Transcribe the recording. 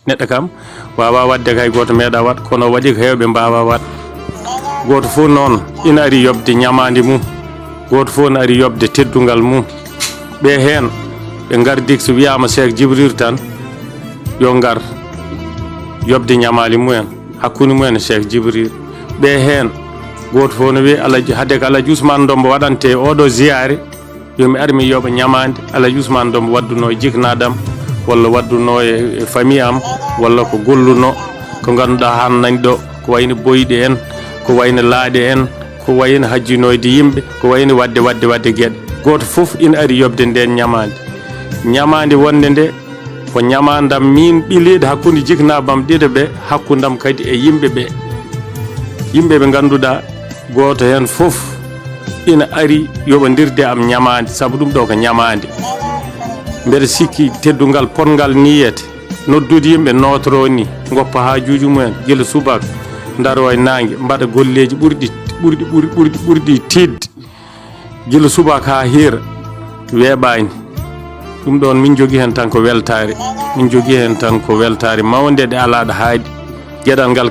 neɗɗo kam wawa wadde kay goto meeɗa wat kono waɗi ko hewɓe mbawa wat. Goto fof noon ina ari yobde ñamande mum, goto fof ne ari yobde teddungal mum. Ɓe hen ɓe gardi so wiyama Cheikh Djibril tan yo gar yobde ñamali mumen hakkude mumen Cheikh Djibril. Ɓe hen goto fof no wi hadde ko Alaji Ousmane Ndombo waɗante oɗo ziyare yomi ari mi yoɓa ñamande. Alaji Ousmane Ndombo wadduno e jiknadam walla wadduno e famille am walla ko golluno ko ganduɗa han nani ɗo ko wayno boyɗe en, ko wayno laaɗe en, ko wayno hajjinoyde yimɓe, ko wayno wadde gueɗe. Goto fof ina ari yobde nden ñamande wonde nde ko ñamandam min ɓiliɗo hakkude jiknabam ɗiɗo ɓe, hakkudam kadi e yimɓeɓe ɓe ganduɗa goto hen fof ina ari yoɓodirde am ñamande, saabu ɗum ɗo ko ñamande. Mbeɗa sikki teddungal potgal niyete noddude yimɓe notoro ni goppa hajuji mumen guila subaka daro e nangue mbaɗa golleji ɓurɗi tidde guila subaka ha hiira weeɓani. Ɗum ɗon min jogui hen tan ko weltare, min jogui hen tan ko weltare mawde ɗe ala ɗo haaɗi. Gueɗal ngal